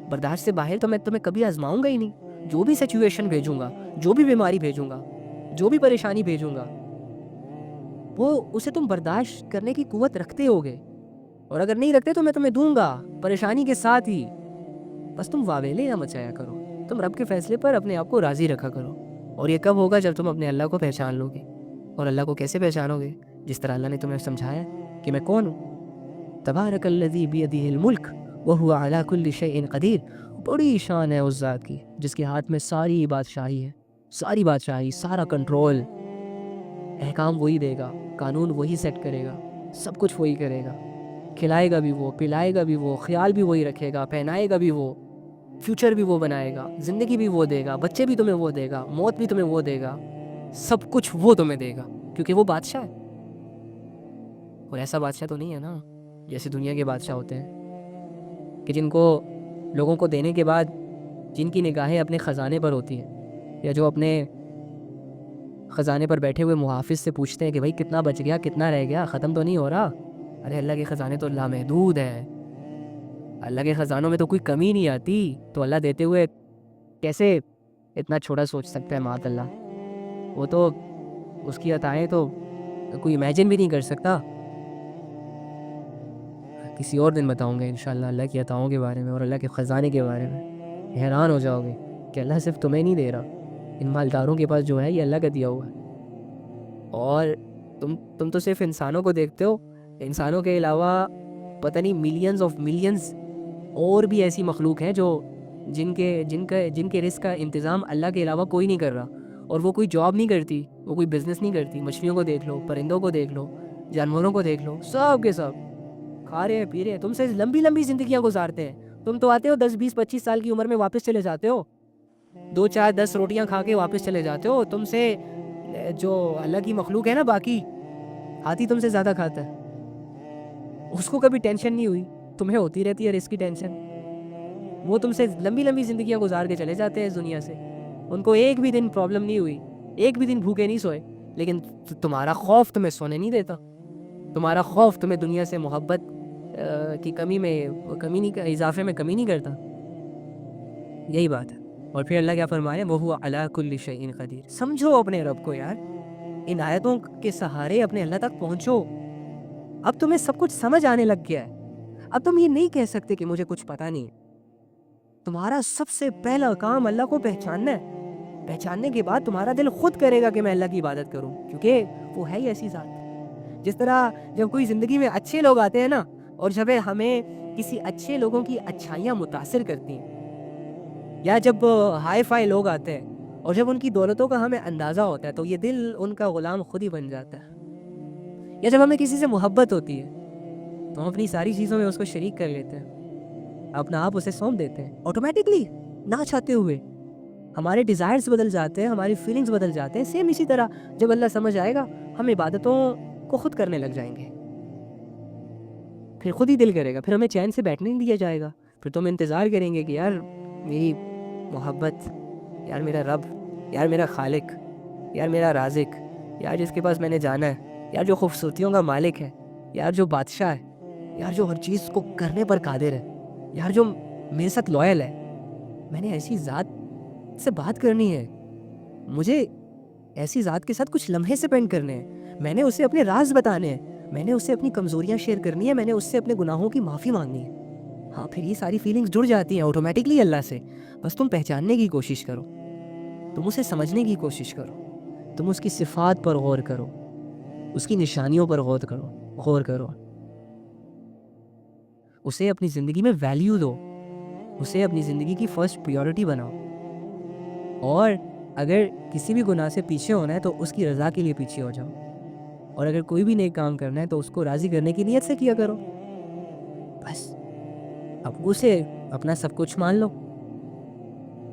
برداشت سے باہر تو میں تمہیں کبھی آزماؤں گا ہی نہیں. جو بھی سچویشن بھیجوں گا, جو بھی بیماری بھیجوں گا, جو بھی پریشانی بھیجوں گا, وہ اسے تم برداشت کرنے کی قوت رکھتے ہوگے. اور اگر نہیں رکھتے تو میں تمہیں دوں گا پریشانی کے ساتھ ہی. بس تم واویلے نہ مچایا کرو, تم رب کے فیصلے پر اپنے آپ کو راضی رکھا کرو. اور یہ کب ہوگا؟ جب تم اپنے اللہ کو پہچان لو گے. اور اللہ کو کیسے پہچانو گے؟ جس طرح اللہ نے تمہیں سمجھایا کہ میں کون ہوں. تبارک الذی بیدہ الملک وہو علی کل شیء قدیر. بڑی شان ہے اس ذات کی جس کے ہاتھ میں ساری بادشاہی ہے, ساری بادشاہی, سارا کنٹرول. احکام وہی دے گا, قانون وہی سیٹ کرے گا, سب کچھ وہی کرے گا. کھلائے گا بھی وہ, پلائے گا بھی وہ, خیال بھی وہی رکھے گا, پہنائے گا بھی وہ, فیوچر بھی وہ بنائے گا, زندگی بھی وہ دے گا, بچے بھی تمہیں وہ دے گا, موت بھی تمہیں وہ دے گا, سب کچھ وہ تمہیں دے گا, کیونکہ وہ بادشاہ ہے. اور ایسا بادشاہ تو نہیں ہے نا جیسے دنیا کے بادشاہ ہوتے ہیں کہ جن کو لوگوں کو دینے کے بعد جن کی نگاہیں اپنے خزانے پر ہوتی ہیں, یا جو اپنے خزانے پر بیٹھے ہوئے محافظ سے پوچھتے ہیں کہ بھائی کتنا بچ گیا, کتنا رہ گیا, ختم تو نہیں ہو رہا. ارے اللہ کے خزانے تو لامحدود ہیں, اللہ کے خزانوں میں تو کوئی کمی نہیں آتی. تو اللہ دیتے ہوئے کیسے اتنا چھوٹا سوچ سکتا ہے؟ معاذ اللہ. وہ تو اس کی عطائیں تو کوئی امیجن بھی نہیں کر سکتا. کسی اور دن بتاؤں گے انشاءاللہ اللہ کی عطاؤں کے بارے میں اور اللہ کے خزانے کے بارے میں. حیران ہو جاؤ گے کہ اللہ صرف تمہیں نہیں دے رہا, ان مالداروں کے پاس جو ہے یہ اللہ کا دیا ہوا ہے. اور تم تو صرف انسانوں کو دیکھتے ہو. انسانوں کے علاوہ پتہ نہیں ملینز آف ملینز اور بھی ایسی مخلوق ہیں جو جن کے رزق کا انتظام اللہ کے علاوہ کوئی نہیں کر رہا. اور وہ کوئی جاب نہیں کرتی, وہ کوئی بزنس نہیں کرتی. مچھلیوں کو دیکھ لو, پرندوں کو دیکھ لو, جانوروں کو دیکھ لو, سب کے سب کھا رہے ہیں, پی رہے ہیں. تم سے لمبی لمبی زندگیاں گزارتے ہیں. تم تو آتے ہو 10 20 25 سال کی عمر میں واپس چلے جاتے ہو, 2 4 10 روٹیاں کھا کے واپس چلے جاتے ہو. تم سے جو اللہ کی مخلوق ہے نا, باقی ہاتھی تم سے زیادہ کھاتا ہے, اس کو کبھی ٹینشن نہیں ہوئی. تمہیں ہوتی رہتی ہے رزق کی ٹینشن. وہ تم سے لمبی لمبی زندگیاں گزار کے چلے جاتے ہیں اس دنیا سے, ان کو ایک بھی دن پرابلم نہیں ہوئی, ایک بھی دن بھوکے نہیں سوئے. لیکن تمہارا خوف تمہیں سونے نہیں دیتا, تمہارا خوف تمہیں دنیا سے محبت کی کمی میں اضافے میں کمی نہیں کرتا. یہی بات ہے. اور پھر اللہ کیا فرمائے؟ وَهُوَ عَلَىٰ كُلِّ شَيْءٍ قَدِيرٌ. سمجھو اپنے رب کو یار, ان آیتوں کے سہارے اپنے اللہ تک پہنچو. اب تمہیں سب کچھ سمجھ آنے لگ گیا ہے. اب تم یہ نہیں کہہ سکتے کہ مجھے کچھ پتہ نہیں. تمہارا سب سے پہلا کام اللہ کو پہچاننا ہے. پہچاننے کے بعد تمہارا دل خود کرے گا کہ میں اللہ کی عبادت کروں, کیونکہ وہ ہے ہی ایسی ذات. جس طرح جب کوئی زندگی میں اچھے لوگ آتے ہیں نا, اور جب ہمیں کسی اچھے لوگوں کی اچھائیاں متاثر کرتی ہیں, یا جب ہائی فائی لوگ آتے ہیں اور جب ان کی دولتوں کا ہمیں اندازہ ہوتا ہے, تو یہ دل ان کا غلام خود ہی بن جاتا ہے. یا جب ہمیں کسی سے محبت ہوتی ہے تو ہم اپنی ساری چیزوں میں اس کو شریک کر لیتے ہیں, اپنا آپ اسے سونپ دیتے ہیں آٹومیٹکلی, نہ چاہتے ہوئے. ہمارے ڈیزائرز بدل جاتے ہیں, ہماری فیلنگز بدل جاتے ہیں. سیم اسی طرح جب اللہ سمجھ آئے گا, ہم عبادتوں کو خود کرنے لگ جائیں گے. پھر خود ہی دل کرے گا, پھر ہمیں چین سے بیٹھنے نہیں دیا جائے گا. پھر تو ہم انتظار کریں گے کہ یار میری محبت, یار میرا رب, یار میرا خالق, یار میرا رازق, یار جس کے پاس میں نے جانا ہے, یار جو خوبصورتیوں کا مالک ہے, یار جو بادشاہ ہے, یار جو ہر چیز کو کرنے پر قادر ہے, یار جو میرے ساتھ لوئل ہے. میں نے ایسی ذات سے بات کرنی ہے, مجھے ایسی ذات کے ساتھ کچھ لمحے سپینڈ کرنے ہیں, میں نے اسے اپنے راز بتانے ہیں, میں نے اسے اپنی کمزوریاں شیئر کرنی ہے, میں نے اس سے اپنے گناہوں کی معافی مانگنی ہے. ہاں, پھر یہ ساری فیلنگز جڑ جاتی ہیں آٹومیٹکلی اللہ سے. بس تم پہچاننے کی کوشش کرو, تم اسے سمجھنے کی کوشش کرو, تم اس کی صفات پر غور کرو, اس کی نشانیوں پر غور کرو. اسے اپنی زندگی میں ویلیو دو, اسے اپنی زندگی کی فرسٹ پریورٹی بناؤ. اور اگر کسی بھی گناہ سے پیچھے ہونا ہے تو اس کی رضا کے لیے پیچھے ہو جاؤ. اور اگر کوئی بھی نیک کام کرنا ہے تو اس کو راضی کرنے کی نیت سے کیا کرو. بس اب اسے اپنا سب کچھ مان لو.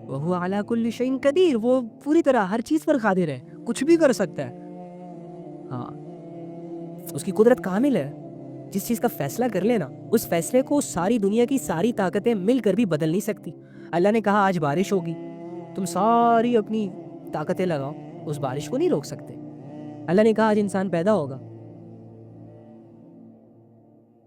وَهُوَ عَلَىٰ كُلِّ شَيْءٍ قَدِيرٌ. وہ پوری طرح ہر چیز پر قادر ہے, کچھ بھی کر سکتا ہے. ہاں, اس کی قدرت کامل ہے. جس چیز کا فیصلہ کر لینا, اس فیصلے کو ساری دنیا کی ساری طاقتیں مل کر بھی بدل نہیں سکتی. اللہ نے کہا آج بارش ہوگی, تم ساری اپنی طاقتیں لگاؤ, اس بارش کو نہیں روک سکتے. اللہ نے کہا آج انسان پیدا ہوگا,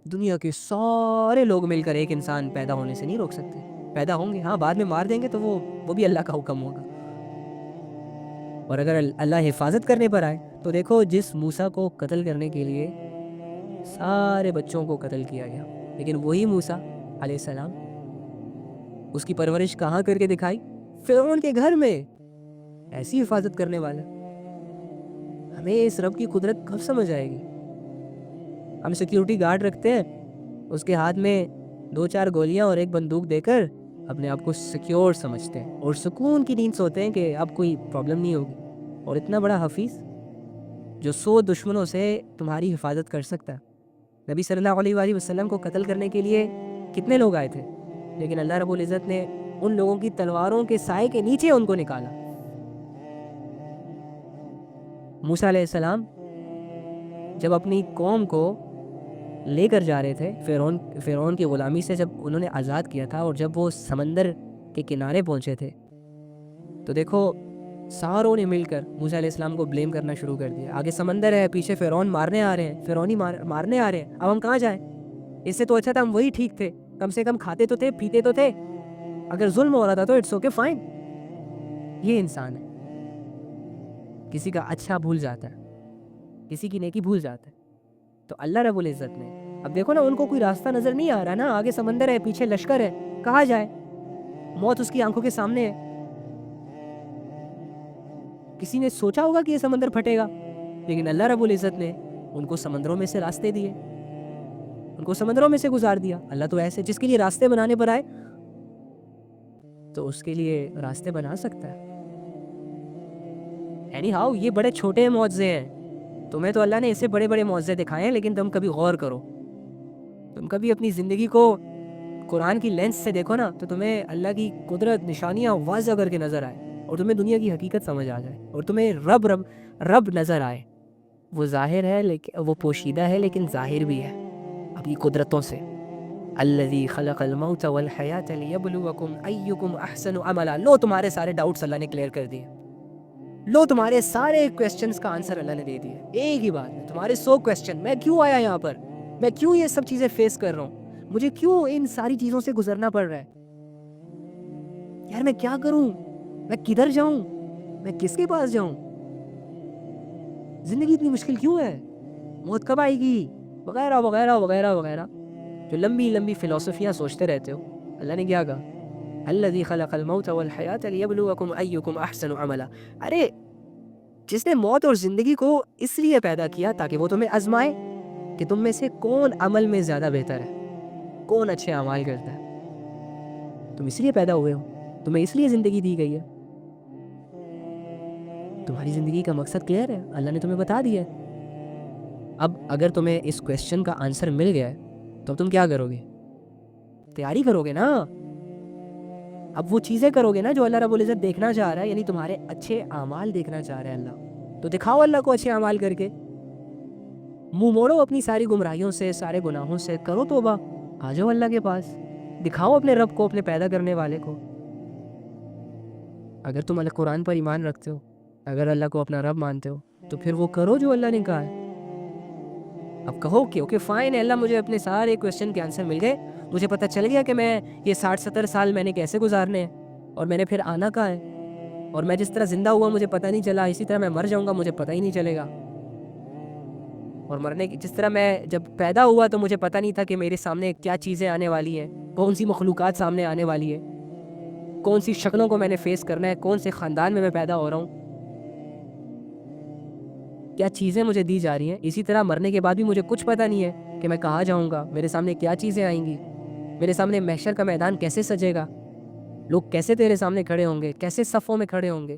دنیا کے سارے لوگ مل کر ایک انسان پیدا ہونے سے نہیں روک سکتے. پیدا ہوں گے، ہاں بعد میں مار دیں گے تو وہ بھی اللہ کا حکم ہوگا. اور اگر اللہ حفاظت کرنے پر آئے تو دیکھو جس موسیٰ کو قتل کرنے کے لیے سارے بچوں کو قتل کیا گیا، لیکن وہی موسیٰ علیہ السلام اس کی پرورش کہاں کر کے دکھائی؟ فرعون کے گھر میں. ایسی حفاظت کرنے والا. ہمیں اس رب کی قدرت کب سمجھ آئے گی؟ ہم سیکیورٹی گارڈ رکھتے ہیں، اس کے ہاتھ میں 2-4 گولیاں اور ایک بندوق دے کر اپنے آپ کو سیکیور سمجھتے ہیں اور سکون کی نیند سوتے ہیں کہ اب کوئی پرابلم نہیں ہوگی. اور اتنا بڑا حفیظ جو 100 دشمنوں سے تمہاری حفاظت کر سکتا ہے. نبی صلی اللہ علیہ وآلہ وسلم کو قتل کرنے کے لیے کتنے لوگ آئے تھے، لیکن اللہ رب العزت نے ان لوگوں کی تلواروں کے سائے کے نیچے ان کو نکالا. موسیٰ علیہ السلام جب اپنی قوم کو لے کر جا رہے تھے فرعون کی غلامی سے، جب انہوں نے آزاد کیا تھا اور جب وہ سمندر کے کنارے پہنچے تھے تو دیکھو ساروں نے مل کر موسیٰ علیہ السلام کو بلیم کرنا شروع کر دیا. آگے سمندر ہے، پیچھے فرعون مارنے آ رہے ہیں، فرعونی مارنے آ رہے ہیں، اب ہم کہاں جائیں؟ اس سے تو اچھا تھا ہم وہی ٹھیک تھے، کم سے کم کھاتے تو تھے، پیتے تو تھے، اگر ظلم ہو رہا تھا تو اٹس اوکے فائن. یہ انسان ہے، کسی کا اچھا بھول جاتا ہے، کسی کی نیکی بھول جاتا ہے. تو اللہ رب العزت نے اب دیکھو نا، ان کو کوئی راستہ نظر نہیں آ رہا نا، آگے سمندر ہے، پیچھے لشکر ہے، کہاں جائے؟ موت اس کی آنکھوں کے سامنے ہے. کسی نے سوچا ہوگا کہ یہ سمندر پھٹے گا؟ لیکن اللہ رب العزت نے ان کو سمندروں میں سے راستے دیے، ان کو سمندروں میں سے گزار دیا. اللہ تو ایسے جس کے لیے راستے بنانے پر آئے تو اس کے لیے راستے بنا سکتا ہے. اینی ہاؤ یہ بڑے چھوٹے معجزے ہیں، تمہیں تو اللہ نے اسے بڑے بڑے معجزے دکھائے ہیں، لیکن تم کبھی غور کرو، تم کبھی اپنی زندگی کو قرآن کی لینس سے دیکھو نا، تو تمہیں اللہ کی قدرت نشانیاں واضح کر کے نظر آئے اور تمہیں دنیا کی حقیقت سمجھ آ جائے اور تمہیں رب نظر آئے. وہ ظاہر ہے، لیکن وہ پوشیدہ ہے، لیکن ظاہر بھی ہے اپنی قدرتوں سے. الذی خلق الموت والحیات لیبلوکم ایکم احسن عملا. لو تمہارے سارے ڈاؤٹس اللہ نے کلیئر کر دیے، لو تمہارے سارے کویسچنز کا آنسر اللہ نے دے دیا ایک ہی بات میں. تمہارے 100 کویسچن، میں کیوں آیا یہاں پر، میں کیوں یہ سب چیزیں فیس کر رہا ہوں، مجھے کیوں ان ساری چیزوں سے گزرنا پڑ رہا ہے، یار میں کیا کروں، میں کدھر جاؤں، میں کس کے پاس جاؤں، زندگی اتنی مشکل کیوں ہے، موت کب آئے گی، وغیرہ وغیرہ وغیرہ وغیرہ، جو لمبی لمبی فلسفیاں سوچتے رہتے ہو. اللہ نے کیا کہا؟ الذی خلق الموت والحیات لیبلوکم ایکم احسن عملا. ارے جس نے موت اور زندگی کو اس لیے پیدا کیا تاکہ وہ تمہیں آزمائے کہ تم میں سے کون عمل میں زیادہ بہتر ہے، کون اچھے اعمال کرتا ہے. تم اس لیے پیدا ہوئے ہو، تمہیں اس لیے زندگی دی گئی ہے. تمہاری زندگی کا مقصد کلیئر ہے، اللہ نے تمہیں بتا دیا ہے. اب اگر تمہیں اس کویسچن کا آنسر مل گیا ہے تو تم کیا کرو گے؟ تیاری کرو گے نا، اب وہ چیزیں کرو گے نا جو اللہ رب العزت دیکھنا چاہ رہا ہے، یعنی تمہارے اچھے اعمال دیکھنا چاہ رہا ہے اللہ. تو دکھاؤ اللہ کو اچھے اعمال کر کے، منہ موڑو اپنی ساری گمراہیوں سے، سارے گناہوں سے، کرو توبہ، آ جاؤ اللہ کے پاس، دکھاؤ اپنے رب کو، اپنے پیدا کرنے والے کو. اگر تم اللہ قرآن پر ایمان رکھتے ہو، اگر اللہ کو اپنا رب مانتے ہو، تو پھر وہ کرو جو اللہ نے کہا ہے. اب کہو کہ اوکے فائن ہے اللہ، مجھے اپنے سارے کویسچن کے آنسر مل گئے، مجھے پتہ چل گیا کہ میں یہ 60-70 سال میں نے کیسے گزارنے ہیں اور میں نے پھر آنا کہاں ہے، اور میں جس طرح زندہ ہوا مجھے پتہ نہیں چلا، اسی طرح میں مر جاؤں گا مجھے پتہ ہی نہیں چلے گا. اور مرنے کی جس طرح میں جب پیدا ہوا تو مجھے پتہ نہیں تھا کہ میرے سامنے کیا چیزیں آنے والی ہیں، کون سی مخلوقات سامنے آنے والی ہے، کون سی شکلوں کو میں نے فیس کرنا ہے، کون سے خاندان میں پیدا ہو رہا ہوں، کیا چیزیں مجھے دی جا رہی ہیں. اسی طرح مرنے کے بعد بھی مجھے کچھ پتہ نہیں ہے کہ میں کہاں جاؤں گا، میرے سامنے کیا چیزیں آئیں گی، میرے سامنے محشر کا میدان کیسے سجے گا، لوگ کیسے تیرے سامنے کھڑے ہوں گے، کیسے صفوں میں کھڑے ہوں گے،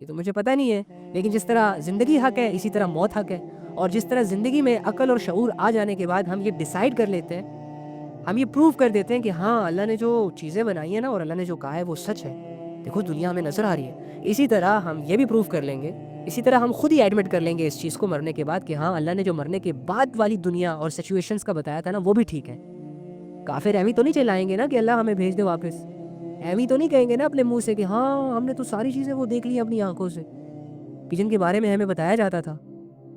یہ تو مجھے پتہ نہیں ہے. لیکن جس طرح زندگی حق ہے اسی طرح موت حق ہے، اور جس طرح زندگی میں عقل اور شعور آ جانے کے بعد ہم یہ ڈیسائیڈ کر لیتے ہیں، ہم یہ پروف کر دیتے ہیں کہ ہاں اللہ نے جو چیزیں بنائی ہیں نا اور اللہ نے جو کہا ہے وہ سچ ہے، دیکھو دنیا ہمیں نظر آ رہی ہے. اسی طرح ہم یہ بھی پروف کر لیں گے، اسی طرح ہم خود ہی ایڈمٹ کر لیں گے اس چیز کو مرنے کے بعد کہ ہاں اللہ نے جو مرنے کے بعد والی دنیا اور سچویشنز کا بتایا تھا نا وہ بھی ٹھیک ہے. کافر ایویں تو نہیں چلائیں گے نا کہ اللہ ہمیں بھیج دے واپس، ایویں تو نہیں کہیں گے نا اپنے منہ سے کہ ہاں ہم نے تو ساری چیزیں وہ دیکھ لی اپنی آنکھوں سے کہ جن کے بارے میں ہمیں بتایا جاتا تھا.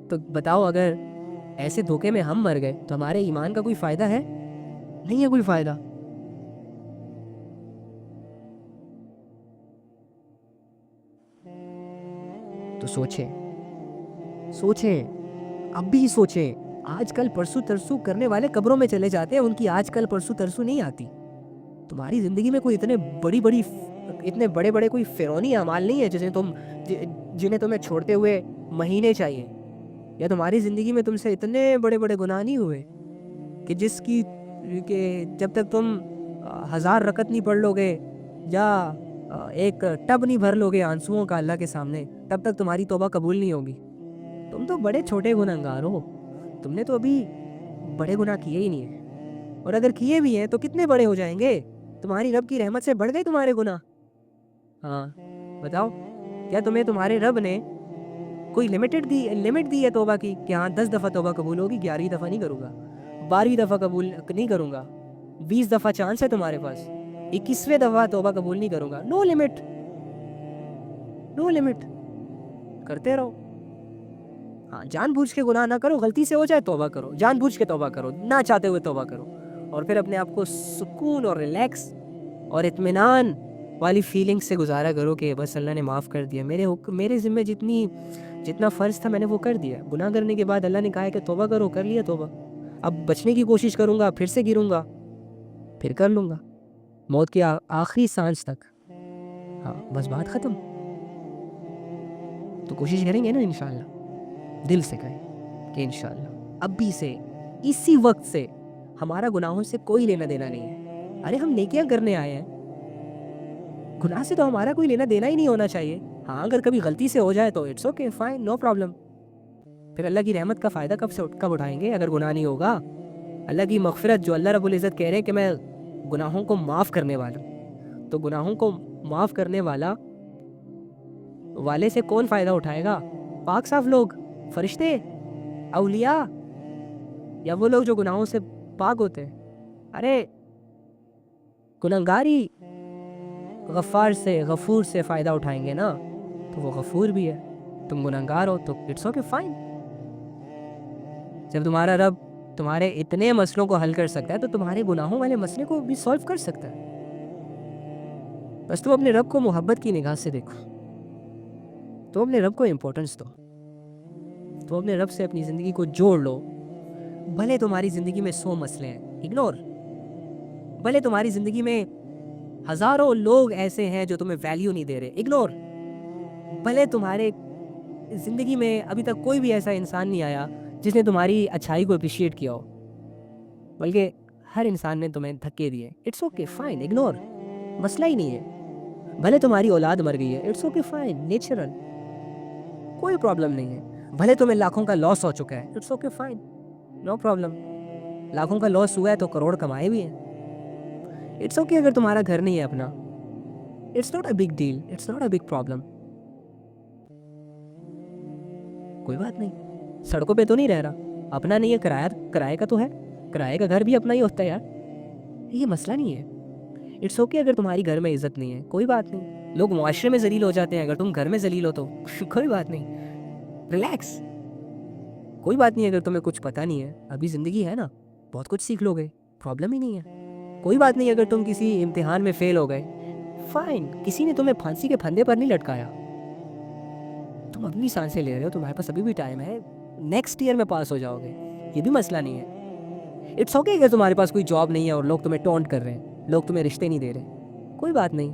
تو بتاؤ اگر ایسے دھوکے میں ہم مر گئے تو ہمارے ایمان کا کوئی فائدہ ہے؟ نہیں ہے کوئی فائدہ. تو سوچیں اب بھی سوچیں. آج کل پرسوں ترسوں کرنے والے قبروں میں چلے جاتے ہیں, ان کی آج کل پرسوں ترسوں نہیں آتی. تمہاری زندگی میں کوئی اتنے بڑے بڑے کوئی فرعونی اعمال نہیں ہے جنہیں تمہیں چھوڑتے ہوئے مہینے چاہیے, یا تمہاری زندگی میں تم سے اتنے بڑے بڑے گناہ نہیں ہوئے کہ جب تک تم 1000 رکعت نہیں پڑھ لو گے یا ایک ٹب نہیں بھر لو گے آنسوؤں کا اللہ کے سامنے, تب تک تمہاری توبہ قبول نہیں ہوگی. تم تو بڑے چھوٹے گنہگار ہو, تم نے تو ابھی بڑے گناہ کیے ہی نہیں ہیں, اور اگر کیے بھی ہیں تو کتنے بڑے ہو جائیں گے؟ تمہاری رب کی رحمت سے بڑھ گئے تمہارے گناہ؟ ہاں بتاؤ, کیا تمہیں تمہارے رب نے کوئی لمٹ دی ہے توبہ کی کہ ہاں 10 دفعہ توبہ قبول ہوگی, 11ویں دفعہ نہیں کروں گا, 12ویں دفعہ قبول نہیں کروں گا, 20 دفعہ چانس ہے تمہارے پاس, 21ویں دفعہ توبہ قبول نہیں کروں گا؟ نو لمٹ, کرتے رہو. ہاں جان بوجھ کے گناہ نہ کرو, غلطی سے ہو جائے توبہ کرو, جان بوجھ کے توبہ کرو, نہ چاہتے ہوئے توبہ کرو, اور پھر اپنے آپ کو سکون اور ریلیکس اور اطمینان والی فیلنگ سے گزارا کرو کہ بس اللہ نے معاف کر دیا, میرے ذمہ جتنا فرض تھا میں نے وہ کر دیا. گناہ کرنے کے بعد اللہ نے کہا ہے کہ توبہ کرو, کر لیا توبہ. اب بچنے کی کوشش کروں گا, پھر سے گروں گا, پھر کر لوں گا موت کی آخری سانس تک. ہاں بس بات ختم. تو کوشش کریں گے نا انشاءاللہ, دل سے کریں کہ انشاءاللہ اب بھی سے اسی وقت سے ہمارا گناہوں سے کوئی لینا دینا نہیں ہے. ارے ہم نیکیاں کرنے آئے ہیں, گناہ سے تو ہمارا کوئی لینا دینا ہی نہیں ہونا چاہیے. ہاں اگر کبھی غلطی سے ہو جائے تو it's okay, fine, no problem. پھر اللہ کی رحمت کا فائدہ کب اٹھائیں گے اگر گناہ نہیں ہوگا؟ اللہ کی مغفرت جو اللہ رب العزت کہہ رہے ہیں کہ میں گناہوں کو معاف کرنے والا ہوں, تو گناہوں کو معاف کرنے والے سے کون فائدہ اٹھائے گا؟ پاک صاف لوگ, فرشتے, اولیاء, یا وہ لوگ جو گناہوں سے پاک ہوتے ہیں؟ ارے گنہگاری غفور سے فائدہ اٹھائیں گے نا, تو وہ غفور بھی ہے. تم گنہگار ہو تو اٹس اوکے, فائن. جب تمہارا رب تمہارے اتنے مسئلوں کو حل کر سکتا ہے تو تمہارے گناہوں والے مسئلے کو بھی سولو کر سکتا ہے. بس تم اپنے رب کو محبت کی نگاہ سے دیکھو, تو اپنے رب کو امپورٹنس دو, تو اپنے رب سے اپنی زندگی کو جوڑ لو. بھلے تمہاری زندگی میں 100 مسئلے ہیں, اگنور. بھلے تمہاری زندگی میں ہزاروں لوگ ایسے ہیں جو تمہیں ویلیو نہیں دے رہے, اگنور. بھلے تمہارے زندگی میں ابھی تک کوئی بھی ایسا انسان نہیں آیا جس نے تمہاری اچھائی کو اپریشیٹ کیا ہو, بلکہ ہر انسان نے تمہیں دھکے دیے, اٹس اوکے, فائن, اگنور, مسئلہ ہی نہیں ہے. بھلے تمہاری اولاد مر گئی ہے, اٹس اوکے, فائن, نیچرل, کوئی پرابلم نہیں ہے. بھلے تمہیں لاکھوں کا لاس ہو چکا ہے, it's okay, fine, no problem. لاکھوں کا لاس ہوا ہے تو کروڑ کمائے بھی ہیں, اٹس اوکے. اگر تمہارا گھر نہیں ہے اپنا, it's not a big deal, it's not a big problem, کوئی بات نہیں. سڑکوں پہ تو نہیں رہ رہا, اپنا نہیں ہے, کرائے کا تو ہے, کرائے کا گھر بھی اپنا ہی ہوتا ہے یار, یہ مسئلہ نہیں ہے. اٹس اوکے اگر تمہاری گھر میں عزت نہیں ہے, کوئی بات نہیں. لوگ معاشرے میں ذلیل ہو جاتے ہیں, اگر تم گھر میں ذلیل ہو تو کوئی بات نہیں, ریلیکس. کوئی بات نہیں اگر تمہیں کچھ پتہ نہیں ہے, ابھی زندگی ہے نا, بہت کچھ سیکھ لو گے, پرابلم ہی نہیں ہے. کوئی بات نہیں اگر تم کسی امتحان میں فیل ہو گئے, فائن, کسی نے تمہیں پھانسی کے پھندے پر نہیں لٹکایا, تم اپنی سانسیں لے رہے ہو, تمہارے پاس ابھی بھی ٹائم ہے, نیکسٹ ایئر میں پاس ہو جاؤ گے, یہ بھی مسئلہ نہیں ہے. اٹس اوکے اگر تمہارے پاس کوئی جاب نہیں ہے اور لوگ تمہیں ٹونٹ کر رہے ہیں, لوگ تمہیں رشتے نہیں دے رہے, کوئی بات نہیں.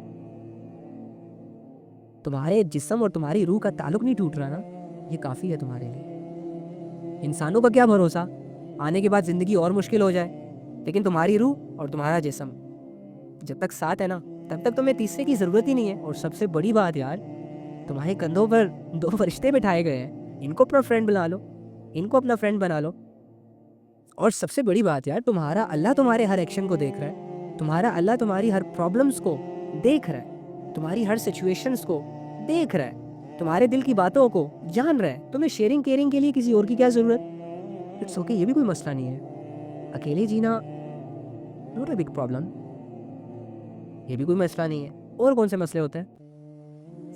تمہارے جسم اور تمہاری روح کا تعلق نہیں ٹوٹ رہا نا, یہ کافی ہے تمہارے لیے. انسانوں کا کیا بھروسہ, آنے کے بعد زندگی اور مشکل ہو جائے, لیکن تمہاری روح اور تمہارا جسم جب تک ساتھ ہے نا, تب تک تمہیں تیسرے کی ضرورت ہی نہیں ہے. اور سب سے بڑی بات یار, تمہارے کندھوں پر 2 فرشتے بٹھائے گئے ہیں, ان کو اپنا فرینڈ بنا لو, ان کو اپنا فرینڈ بنا لو. اور سب سے بڑی بات یار, تمہارا اللہ تمہارے ہر ایکشن کو دیکھ رہا ہے, تمہارا اللہ تمہاری ہر پرابلمس کو دیکھ رہا ہے, تمہاری ہر سچویشنز کو دیکھ رہا ہے, تمہارے دل کی باتوں کو جان رہا ہے. تمہیں شیئرنگ کیئرنگ کے لیے کسی اور کی کیا ضرورت؟ اٹس اوکے, یہ بھی کوئی مسئلہ نہیں ہے. اکیلے جینا ناٹ اے بگ پرابلم, یہ بھی کوئی مسئلہ نہیں ہے. اور کون سے مسئلے ہوتے ہیں؟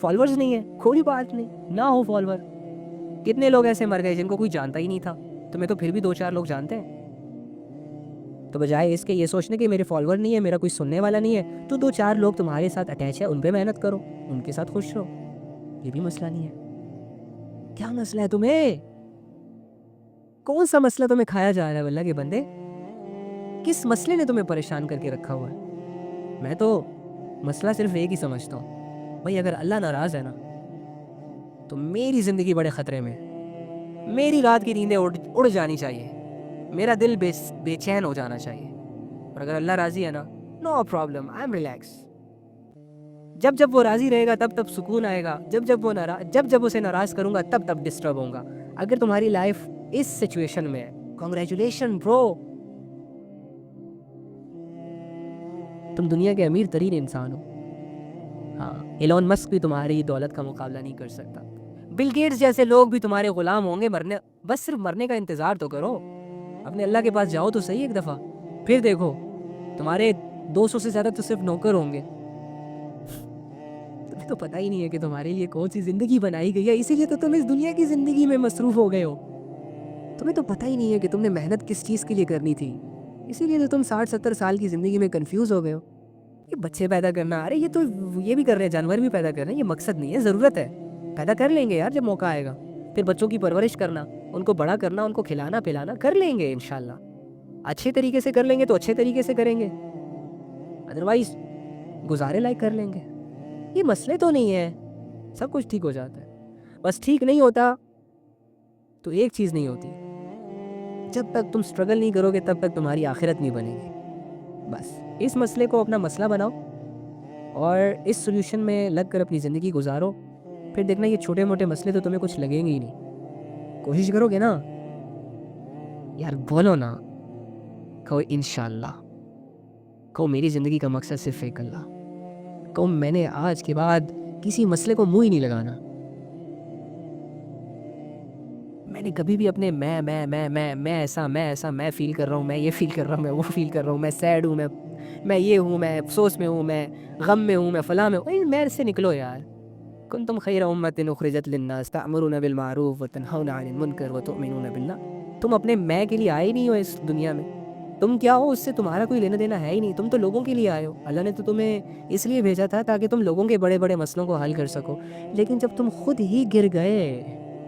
فالوورز نہیں ہے, کوئی بات نہیں, نہ ہو فالوور. کتنے لوگ ایسے مر گئے جن کو کوئی جانتا ہی نہیں تھا, تمہیں تو پھر بھی 2-4 لوگ جانتے ہیں. تو بجائے اس کے یہ سوچنے کہ میرے فالوور نہیں ہے, میرا کوئی سننے والا نہیں ہے, تو 2-4 لوگ تمہارے ساتھ اٹیچ ہے, ان پہ محنت کرو, ان کے ساتھ خوش رہو, یہ بھی مسئلہ نہیں ہے. کیا مسئلہ ہے تمہیں؟ کون سا مسئلہ تمہیں کھایا جا رہا ہے اللہ کے بندے؟ کس مسئلے نے تمہیں پریشان کر کے رکھا ہوا ہے؟ میں تو مسئلہ صرف ایک ہی سمجھتا ہوں، بھائی اگر اللہ ناراض ہے نا تو میری زندگی بڑے خطرے میں ہے، میری رات کی نیندیں اڑ جانی چاہیے، میرا دل بے چین ہو جانا چاہیے، اور اگر اللہ راضی ہے نا، no problem, I am relax. جب وہ راضی رہے گا تب سکون آئے گا، جب اسے ناراض کروں گا تب ڈسٹرب ہوں گا۔ اگر تمہاری لائف اس سچویشن میں ہے، کنگریچولیشن برو، تم دنیا کے امیر ترین انسان ہو۔ ہاں، ایلون مسک بھی تمہاری دولت کا مقابلہ نہیں کر سکتا، بل گیٹس جیسے لوگ بھی تمہارے غلام ہوں گے، بس صرف مرنے کا انتظار تو کرو، اپنے اللہ کے پاس جاؤ تو صحیح ایک دفعہ، پھر دیکھو تمہارے 200 سے زیادہ تو صرف نوکر ہوں گے۔ تمہیں تو پتہ ہی نہیں ہے کہ تمہارے لیے کون سی زندگی بنائی گئی ہے، اسی لیے تو تم اس دنیا کی زندگی میں مصروف ہو گئے ہو۔ تمہیں تو پتہ ہی نہیں ہے کہ تم نے محنت کس چیز کے لیے کرنی تھی، اسی لیے تو تم 60-70 سال کی زندگی میں کنفیوز ہو گئے ہو۔ یہ بچے پیدا کرنا، ارے یہ بھی کر رہے ہیں، جانور بھی پیدا کر رہے ہیں، یہ مقصد نہیں ہے، ضرورت ہے، پیدا کر لیں گے یار جب موقع آئے گا۔ پھر بچوں کی پرورش کرنا، ان کو بڑا کرنا، ان کو کھلانا پلانا کر لیں گے انشاءاللہ، اچھے طریقے سے کر لیں گے تو اچھے طریقے سے کریں گے، ادروائز گزارے لائق کر لیں گے۔ یہ مسئلے تو نہیں ہے، سب کچھ ٹھیک ہو جاتا ہے، بس ٹھیک نہیں ہوتا تو ایک چیز نہیں ہوتی، جب تک تم سٹرگل نہیں کرو گے تب تک تمہاری آخرت نہیں بنے گی۔ بس اس مسئلے کو اپنا مسئلہ بناؤ اور اس سولوشن میں لگ کر اپنی زندگی گزارو، پھر دیکھنا یہ چھوٹے موٹے مسئلے تو تمہیں کچھ لگیں گے ہی نہیں۔ کوشش کرو گے نا یار، بولو نا، کہو انشاءاللہ، کہو میری زندگی کا مقصد صرف ایک اللہ، کہو میں نے آج کے بعد کسی مسئلے کو منہ ہی نہیں لگانا، میں نے کبھی بھی اپنے میں ایسا میں فیل کر رہا ہوں، میں یہ فیل کر رہا ہوں، میں وہ فیل کر رہا ہوں، میں سیڈ ہوں، میں یہ ہوں، میں افسوس میں ہوں، میں غم میں ہوں، میں فلاں میں ہوں، میں سے نکلو یار۔ کنتم خیر امۃ اخرجت للناس تأمرون بالمعروف وتنہون عن المنکر وتؤمنون باللہ۔ تم اپنے میں کے لیے آئے نہیں ہو اس دنیا میں، تم کیا ہو اس سے تمہارا کوئی لینا دینا ہے ہی نہیں، تم تو لوگوں کے لیے آئے ہو، اللہ نے تو تمہیں اس لیے بھیجا تھا تاکہ تم لوگوں کے بڑے بڑے مسئلوں کو حل کر سکو، لیکن جب تم خود ہی گر گئے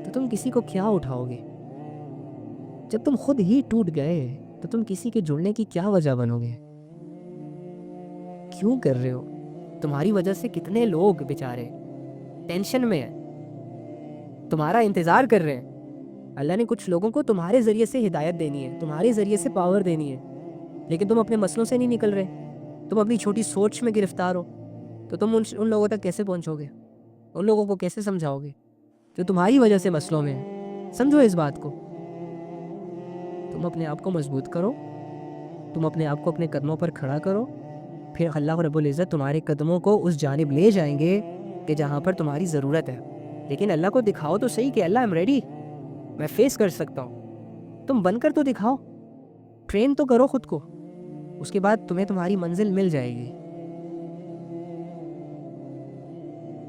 تو تم کسی کو کیا اٹھاؤ گے؟ جب تم خود ہی ٹوٹ گئے تو تم کسی کے جڑنے کی کیا وجہ بنو گے؟ کیوں کر رہے ہو؟ تمہاری وجہ سے کتنے لوگ بیچارے ٹینشن میں ہیں، تمہارا انتظار کر رہے ہیں، اللہ نے کچھ لوگوں کو تمہارے ذریعے سے ہدایت دینی ہے، تمہارے ذریعے سے پاور دینی ہے، لیکن تم اپنے مسئلوں سے نہیں نکل رہے، تم اپنی چھوٹی سوچ میں گرفتار ہو، تو تم ان لوگوں تک کیسے پہنچو گے؟ ان لوگوں کو کیسے سمجھاؤ گے جو تمہاری وجہ سے مسئلوں میں ہیں؟ سمجھو اس بات کو، تم اپنے آپ کو مضبوط کرو، تم اپنے آپ کو اپنے قدموں پر کھڑا کرو، پھر اللہ رب العزت تمہارے قدموں کو اس جانب لے جائیں گے کہ جہاں پر تمہاری ضرورت ہے، لیکن اللہ کو دکھاؤ تو صحیح کہ اللہ ایم ریڈی، میں فیس کر سکتا ہوں، تم بن کر تو دکھاؤ، ٹرین تو کرو خود کو، اس کے بعد تمہیں تمہاری منزل مل جائے گی۔